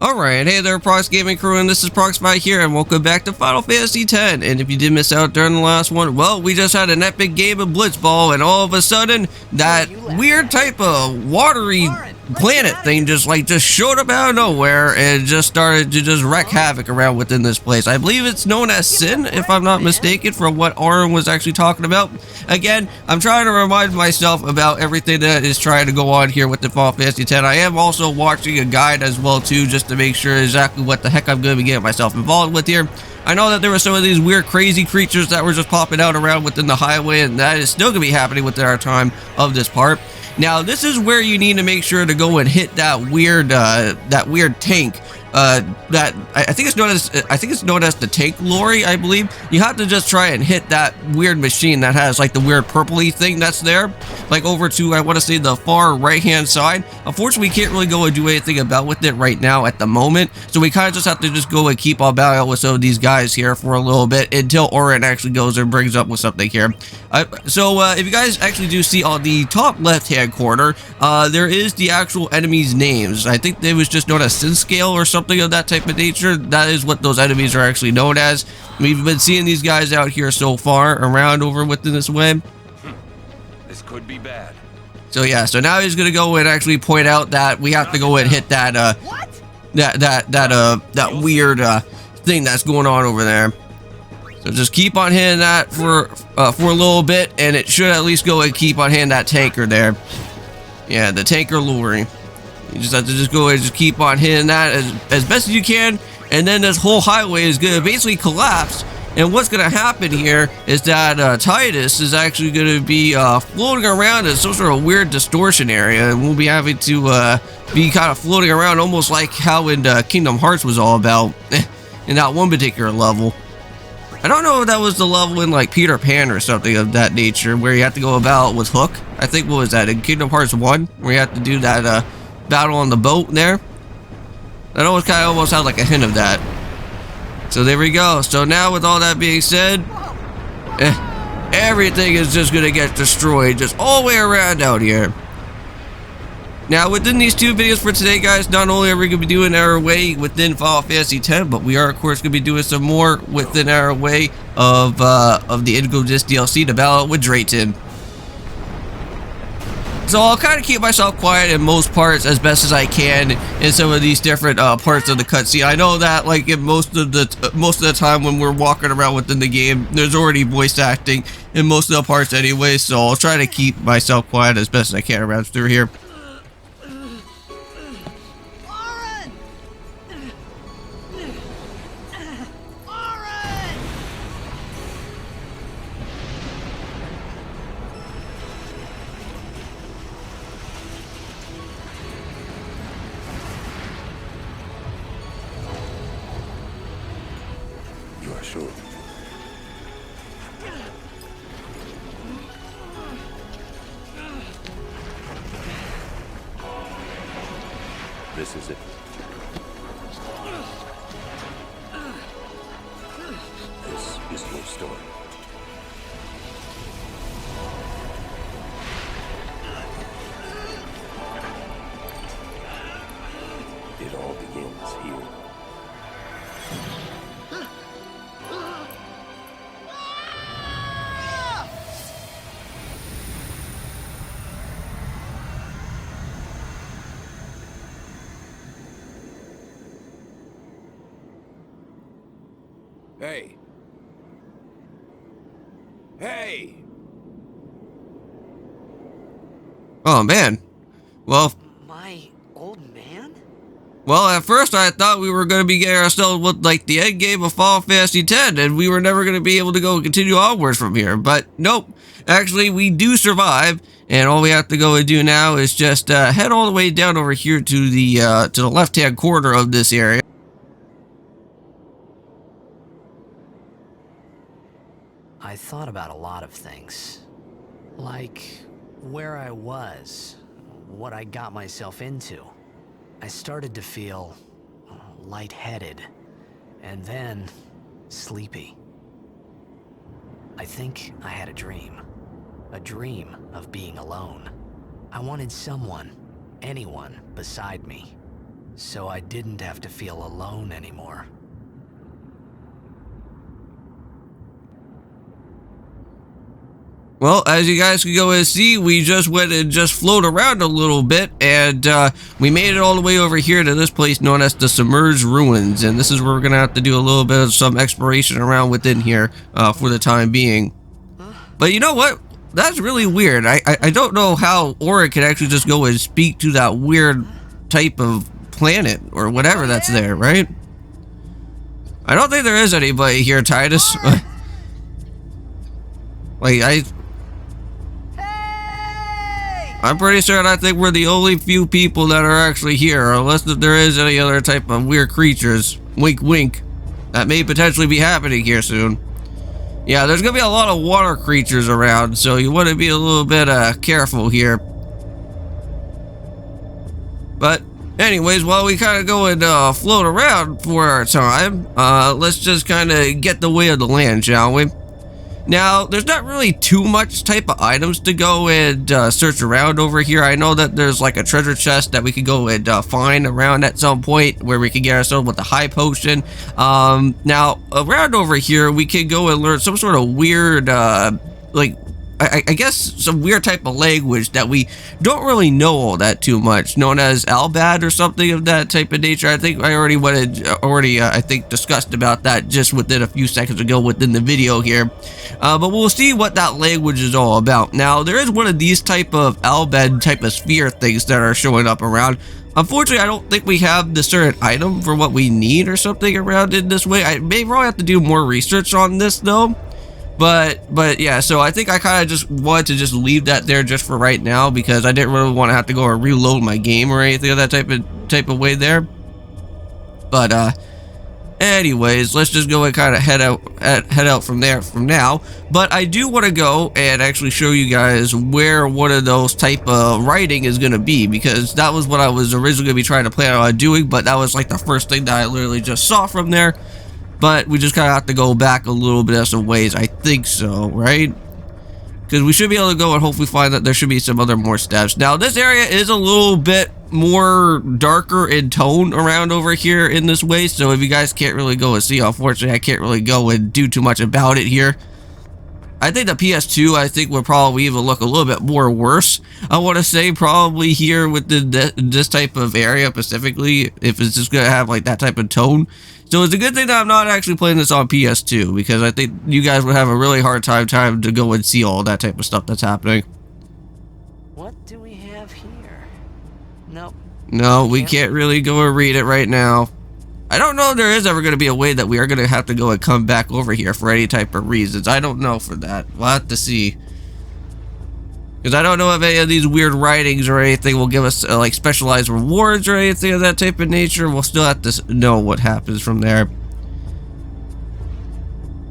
Alright, hey there Prox Gaming Crew, and this is Proxify here, and welcome back to Final Fantasy X. And if you did miss out during the last one, well, we just had an epic game of Blitzball, and all of a sudden, that weird type of watery planet thing just showed up out of nowhere and just started to just wreak havoc around within this place. I believe it's known as Sin, if I'm not mistaken, from what Aaron was actually talking about. Again, I'm trying to remind myself about everything that is trying to go on here with the Final Fantasy X. I am also watching a guide as well too, just to make sure exactly what the heck I'm going to be getting myself involved with here. I know that there were some of these weird crazy creatures that were just popping out around within the highway, and that is still going to be happening within our time of this part. Now, this is where you need to make sure to go and hit that weird tank. That I think it's known as the tank lorry, I believe. You have to just try and hit that weird machine that has like the weird purpley thing that's there, like over to, I want to say, the far right hand side. Unfortunately, we can't really go and do anything about with it right now at the moment, so we kind of just have to just go and keep on battle with some of these guys here for a little bit until Orin actually goes and brings up with something here. So if you guys actually do see on the top left hand corner, there is the actual enemies' names. I think they was just known as Sin Scale or something of that type of nature. That is what those enemies are actually known as. We've been seeing these guys out here so far around over within this way. This could be bad. So yeah, so now he's gonna go and actually point out that we have to go and hit that that weird thing that's going on over there. So just keep on hitting that for a little bit, and it should at least go and keep on hitting that tanker there. Yeah, the tanker lorry. You just have to just go and just keep on hitting that as best as you can, and then this whole highway is going to basically collapse. And what's going to happen here is that Titus is actually going to be floating around in some sort of weird distortion area, and we'll be having to be kind of floating around almost like how in Kingdom Hearts was all about in that one particular level. I don't know if that was the level in like Peter Pan or something of that nature, where you have to go about with Hook. I think, what was that, in Kingdom Hearts 1, where you have to do that battle on the boat there. That almost kind of almost had like a hint of that. So there we go. So now with all that being said, everything is just gonna get destroyed just all the way around out here. Now within these two videos for today, guys, not only are we going to be doing our way within Final Fantasy X, but we are of course going to be doing some more within our way of the Indigo Disc DLC to battle with Drayton. So I'll kind of keep myself quiet in most parts as best as I can in some of these different parts of the cutscene. I know that like in most of the time when we're walking around within the game, there's already voice acting in most of the parts anyway, so I'll try to keep myself quiet as best as I can around through here. Sure. This is it. This is your story. It all begins here. Hey. Hey! Oh man. Well, my old man? Well, at first I thought we were going to be getting ourselves with like the end game of Final Fantasy X, and we were never going to be able to go and continue onwards from here. But nope, actually we do survive, and all we have to go and do now is just head all the way down over here to the left-hand corner of this area. I thought about a lot of things. Like where I was, what I got myself into. I started to feel lightheaded, and then sleepy. I think I had a dream of being alone. I wanted someone, anyone beside me. so I didn't have to feel alone anymore. Well, as you guys can go and see, we just went and just float around a little bit, and we made it all the way over here to this place known as the Submerged Ruins, and this is where we're going to have to do a little bit of some exploration around within here for the time being. But you know what? That's really weird. I don't know how Aura can actually just go and speak to that weird type of planet or whatever that's there, right? I don't think there is anybody here, Titus. Like, I'm pretty certain I think we're the only few people that are actually here, unless there is any other type of weird creatures, wink wink, that may potentially be happening here soon. Yeah, there's gonna be a lot of water creatures around, so you want to be a little bit careful here. But anyways, while we kind of go and float around for our time, let's just kind of get the way of the land, shall we? Now, there's not really too much type of items to go and search around over here. I know that there's like a treasure chest that we could go and find around at some point where we could get ourselves with the high potion. Now, around over here, we could go and learn some sort of weird, like, I guess some weird type of language that we don't really know all that too much, known as Albad or something of that type of nature. I think I already I think discussed about that just within a few seconds ago within the video here. But we'll see what that language is all about. Now, there is one of these type of Albad type of sphere things that are showing up around. Unfortunately, I don't think we have the certain item for what we need or something around in this way. I may probably have to do more research on this though. But yeah, so I think I kind of just wanted to just leave that there just for right now because I didn't really want to have to go and reload my game or anything of that type of way there. But anyways, let's just go and kind of head out from there from now. But I do want to go and actually show you guys where one of those type of writing is going to be, because that was what I was originally going to be trying to plan on doing, but that was like the first thing that I literally just saw from there. But we just kind of have to go back a little bit of some ways. I think so, right? Because we should be able to go and hopefully find that there should be some other more steps. Now, this area is a little bit more darker in tone around over here in this way. So if you guys can't really go and see, unfortunately, I can't really go and do too much about it here. I think the PS2, I think, would probably even look a little bit more worse. I want to say probably here within this type of area specifically, if it's just going to have like that type of tone. So it's a good thing that I'm not actually playing this on PS2, because I think you guys would have a really hard time to go and see all that type of stuff that's happening. What do we have here? Nope. No, we can't really go and read it right now. I don't know if there is ever going to be a way that we are going to have to go and come back over here for any type of reasons. I don't know for that. We'll have to see. Because I don't know if any of these weird writings or anything will give us like specialized rewards or anything of that type of nature. We'll still have to know what happens from there.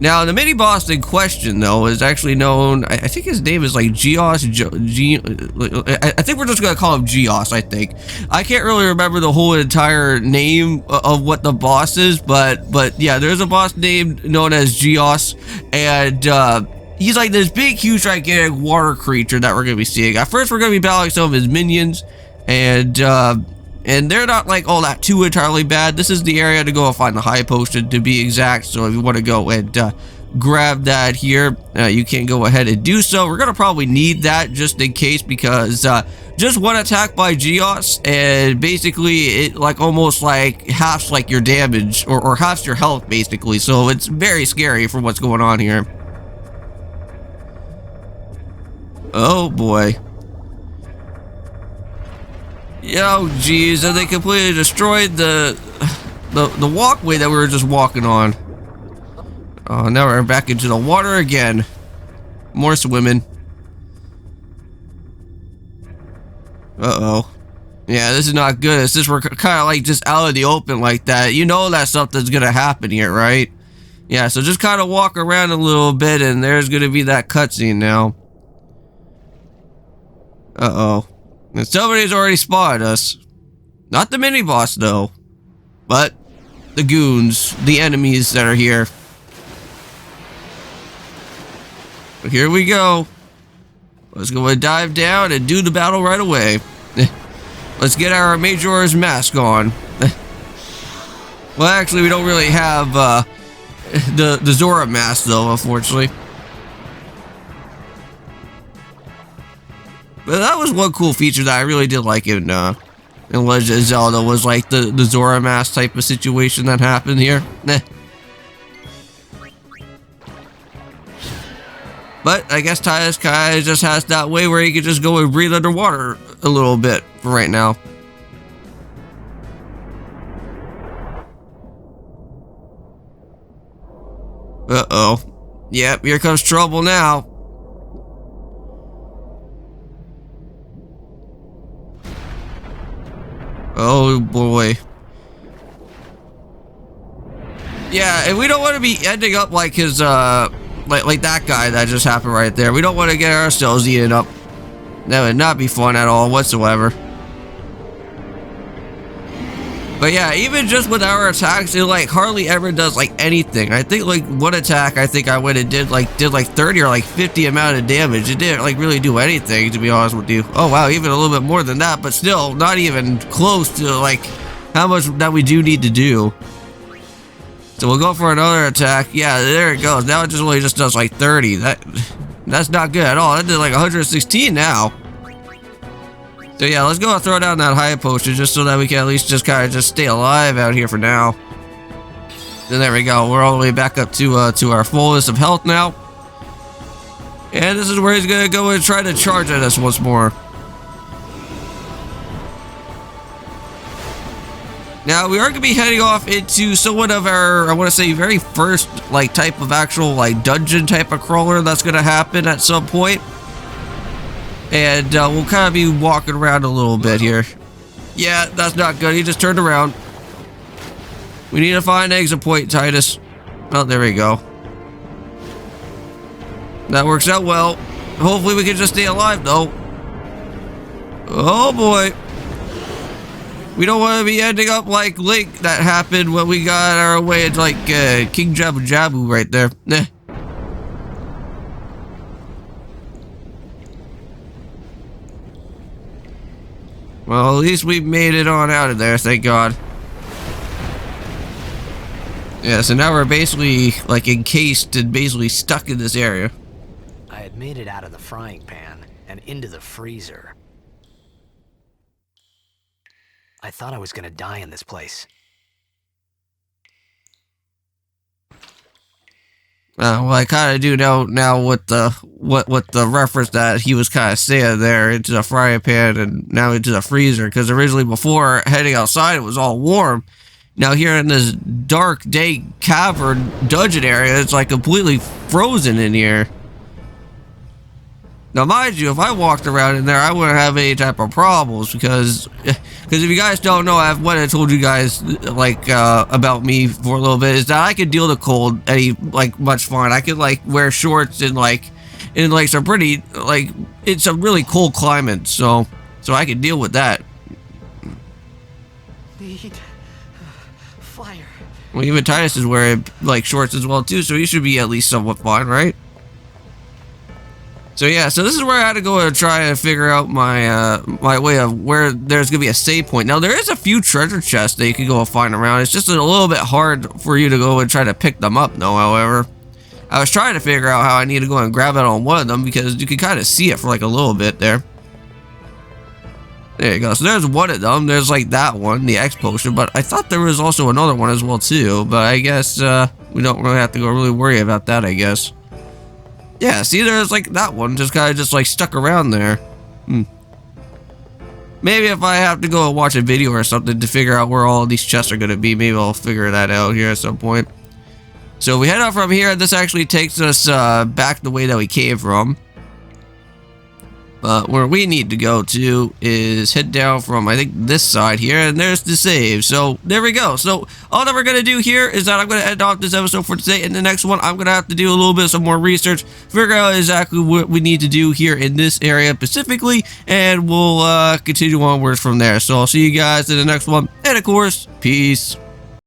Now, the mini boss in question, though, is actually known. I think his name is like Geos. I think we're just gonna call him Geos. I think I can't really remember the whole entire name of what the boss is, but yeah, there's a boss named known as Geos, and he's like this big, huge, gigantic water creature that we're gonna be seeing. At first, we're gonna be battling some of his minions, and they're not like all that too entirely bad. This is the area to go and find the high potion, to be exact. So if you want to go and grab that here, you can go ahead and do so. We're gonna probably need that just in case, because just one attack by Geos and basically it like almost like halves like your damage or halves your health basically. So it's very scary for what's going on here. Oh boy. Yo, geez, and they completely destroyed the walkway that we were just walking on. Oh, now we're back into the water again. More swimming. Uh-oh. Yeah, this is not good. It's just we're kind of like just out of the open like that. You know that something's gonna happen here, right? Yeah, so just kind of walk around a little bit and there's gonna be that cutscene now. Uh-oh. And somebody's already spotted us. Not the mini-boss, though. But the goons, the enemies that are here. But here we go. Let's go and dive down and do the battle right away. Let's get our Major's mask on. Well, actually, we don't really have the Zora mask, though, unfortunately. But that was one cool feature that I really did like in Legend of Zelda, was like the Zora mask type of situation that happened here. But I guess Titus Kai just has that way where he can just go and breathe underwater a little bit for right now. Uh-oh. Yep, here comes trouble now. Oh boy. Yeah, and we don't want to be ending up like his like that guy that just happened right there. We don't want to get ourselves eaten up. That would not be fun at all whatsoever. But yeah, even just with our attacks, it like hardly ever does like anything. I think like one attack, I think I went and did like 30 or like 50 amount of damage. It didn't like really do anything, to be honest with you. Oh wow, even a little bit more than that, but still not even close to like how much that we do need to do. So we'll go for another attack. Yeah, there it goes. Now it just really just does like 30. That's not good at all. That did like 116 now. So yeah, let's go and throw down that high potion just so that we can at least just kind of just stay alive out here for now. And there we go. We're all the way back up to our fullness of health now. And this is where he's gonna go and try to charge at us once more. Now we are gonna be heading off into somewhat of our, I want to say, very first like type of actual like dungeon type of crawler that's gonna happen at some point. And we'll kind of be walking around a little bit here. Yeah, that's not good. He just turned around. We need to find an exit point, Titus. Oh, there we go. That works out well. Hopefully we can just stay alive, though. Oh, boy. We don't want to be ending up like Link that happened when we got our way into like King Jabu Jabu right there. Nah. Well, at least we made it on out of there, thank God. Yeah, so now we're basically, like, encased and basically stuck in this area. I had made it out of the frying pan and into the freezer. I thought I was gonna die in this place. Well, I kind of do know now what the reference that he was kind of saying there, into the frying pan and now into the freezer, because originally before heading outside it was all warm. Now here in this dark day cavern dungeon area, it's like completely frozen in here. Now mind you, if I walked around in there, I wouldn't have any type of problems, because if you guys don't know, what I told you guys like about me for a little bit is that I could deal the cold much fine. I could like wear shorts in some pretty like it's a really cold climate, so I could deal with that. Need fire. Well, even Titus is wearing like shorts as well too, so he should be at least somewhat fine, right? So yeah, so this is where I had to go and try and figure out my my way of where there's gonna be a save point. Now there is a few treasure chests that you can go and find around. It's just a little bit hard for you to go and try to pick them up though, however. I was trying to figure out how I need to go and grab it on one of them, because you can kind of see it for like a little bit there. There you go. So there's one of them. There's like that one, the X potion, but I thought there was also another one as well too, but I guess we don't really have to go really worry about that, I guess. Yeah, see, there's like that one just kind of just like stuck around there. Maybe if I have to go and watch a video or something to figure out where all of these chests are going to be, maybe I'll figure that out here at some point. So we head out from here. This actually takes us back the way that we came from. But where we need to go to is head down from, I think, this side here, and there's the save. So there we go. So all that we're going to do here is that I'm going to end off this episode for today. In the next one, I'm going to have to do a little bit of some more research, figure out exactly what we need to do here in this area specifically, and we'll continue onwards from there. So I'll see you guys in the next one, and of course, peace.